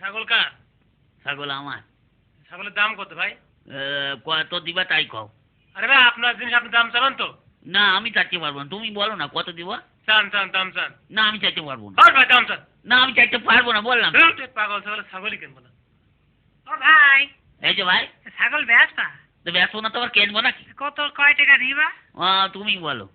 ছাগল কার? ছাগল আমার। ছাগলের দাম কত ভাই? কত দিবা তাই কও। আরে ভাই আপনার জিনিস আপনি দাম চালান তো? না আমি চাইতে পারবো না, তুমি বলো না কত দিবা। চান চান দাম চান? না আমি চাইতে পারবো না। আর ভাই দাম চান? না আমি চাইতে পারবো না বললাম। পাগল ছাগল ছাগলই কিনবো না। ও ভাই, এই যে ভাই, ছাগল বেচবা? তো বেসবো না তো আবার কিনবো নাকি? কত কয় টাকা নিবা? তুমি বলো।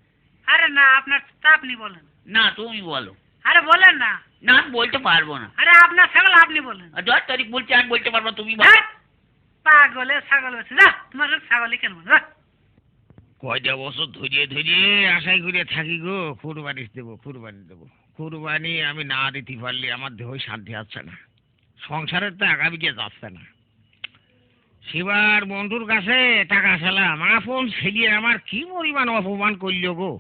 আরে না, আপনার তা আপনি বলেন। না তুমি বলো। আরে বলেন না। না আমি বলতে পারবো না। আরে আপনার ছাগল আপনি বলেন। 10 তারিখ বলছি আমি বলতে পারবো না, তুমি বলো। ধ্যাৎ, পাগলে ছাগল বেচে যা, তোমার ছাগলই কিনবো না। কয়টা বছর ধরিয়ে ধরিয়ে আশাই করে থাকি গো, কুরবানি দেবো কুরবানি দেবো। কুরবানি আমি না দিতে পারলে আমার দেহ শান্তি আসছে না, সংসারের তো আগামী গিয়ে যাচ্ছে না। সেবার বন্ধুর কাছে টাকা চালাম, আপন ছেলে আমার কি পরিমাণ অপমান করল গো।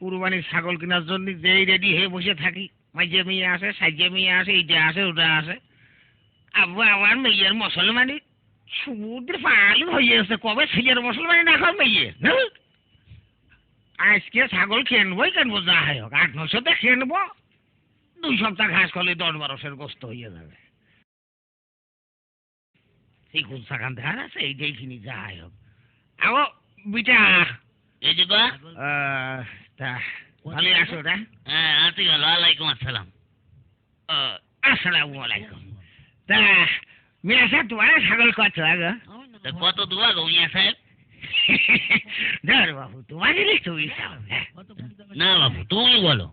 কুরবানির ছাগল কেনার জন্য যেই রেডি হয়ে বসে থাকি, মাইজে মেয়ে আসে, সাইজে মেয়ে আসে, এইটা আসে ওটা আসে। আব্বু আমার মেয়ের মুসলমানি সমুদ্রে পালু হয়ে গেছে, কবে ছেলের মুসলমানি না কবে মেয়ে। আজকে ছাগল কিনবোই কিনবো, যা হয় হোক 8-900 কিনবো। 2 সপ্তাহ ঘাস করলে 10-12 গোস্ত হয়ে যাবে। এই গুলসা খান ধার আছে, এই যেইখানে যা হয় হোক। আগো বিটা, এই যে গো। তা ভালো আছো রা? হ্যাঁ আছি ভালো, ওয়ালাইকুম আসসালাম। আসসালামু আলাইকুম। তা মেয়ে সাহেব তোমার ছাগল কত আগো? তা কত দেওয়া গো মিয়া সাহেব? ধর বাবু তোমার জিনিস তুমি চাও। না বাবু তুমি বলো।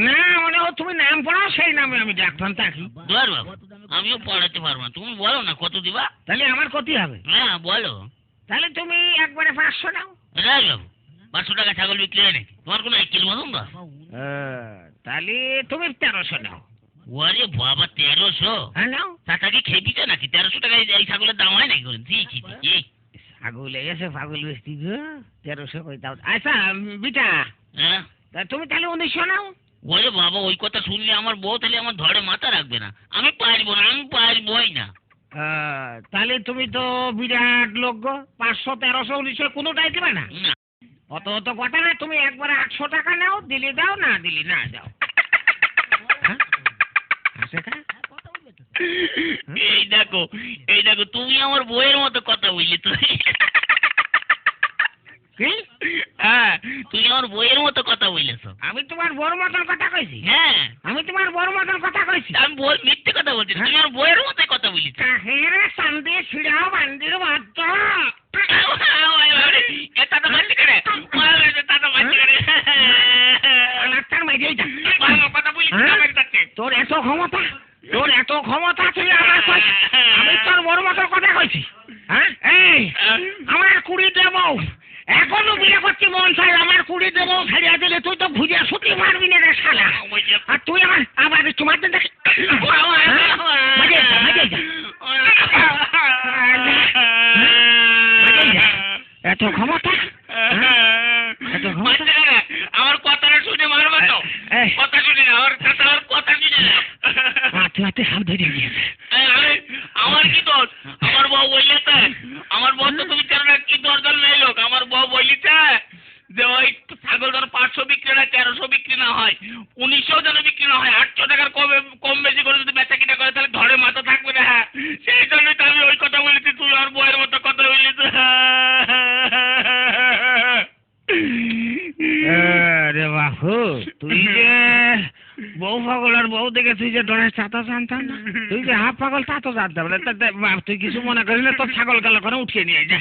না মানে ও তুমি নাম পড়াও, সেই নামে আমি ডাকতাম থাকি। দোয়ার বাবু আমিও পড়াতে পারবো না, তুমি বলো না কত দিবা। তাহলে আমার ক্ষতি হবে। হ্যাঁ বলো। তাহলে তুমি একবারে 500 নাও। রাজ বাবু 500 টাকা ছাগল বিক্রি হয় নাকি? তোমার কোনো আইকেল মতন বা? তাহলে তুমি 1300 নাও। ওরে বাবা 1300? হ্যাঁ নাও। টাকা কি খেয়ে দিচ্ছ নাকি? 1300 টাকা এই ছাগলের দাম হয় নাকি? ছাগল এসে পাগল বেশি গো, 1300 কই দাও। আচ্ছা বিটা, হ্যাঁ তা তুমি তাহলে 1900 নাও। ওরে বাবা ওই কথা শুনলে আমার বউ তাহলে আমার ধরে মাথা রাখবে না। আমি পারবো না, আমি পারবোই না। তাহলে তুমি তো বিরাট লোক গো, 500, 1300, 1900 কোনোটাই দেবে না? না অত অত কথা না, তুমি একবারে 800 টাকা নাও, দিলে দাও না দিলে না দাও। এই দেখো তুমি আমার বউয়ের মতো কথা বললি তো। হ্যাঁ তুমি আমার বউয়ের মতো কথা বললেছ। আমি তোমার বড় মতন কথা কইছি? হ্যাঁ আমি তোমার বড় মতন কথা কইছি? আমি মিথ্যে কথা বলছি না, তুমি আমার বউয়ের মতো কথা বলিস। হেরে সান্দে ছিড়াও বান্দির বাচ্চ। তোর এত ক্ষমতা, তোর এত ক্ষমতা তুই আমার কইছিস? আমি তোর বড় মতন কথা কইছি? হ্যাঁ এই আমার 20 দেবো, এখনো বিয়ে করছি মন চাই, আমার 20 দেবো ছাড়িয়ে দিলে তুই তো ভুজে ছুটি মারবি না রে শালা। আর তুই আমার আবার তোমার দেখি এত ক্ষমতা, এত ক্ষমতা। আমার কথাটা শুনে মারবা তো? কথা শুনে না, আমার কথা শুনে না। তুই হাতে হাত ধরে গিয়েছে। আমার কি দোষ? আমার বউ বললেছে, আমার বউ তো তুমি জানো না কি দরজাল মেয়ে লোক। আমার বউ বলিছে যে ওই ছাগল ধর 500 বিক্রি না, 1300 বিক্রি না হয়, 1900 যেন বিক্রি না হয়, 800 টাকার কম বেশি করে যদি বেচা কিনা করে তাহলে ধরে মাথা থাকবে না। হ্যাঁ সেই জন্যই তো আমি ওই কথা বলেছি, তুই আর বউয়ের মতো কথা বলিস। রে বাবু তুই যে বউ পাগল আর বউ দেখে তুই যে ডরের তা তো জানতাম না। তুই যে হাফ পাগল তা তো জানতাম না। তুই কিছু মনে করিস না, তোর ছাগল গালা করে উঠিয়ে নিয়ে যা।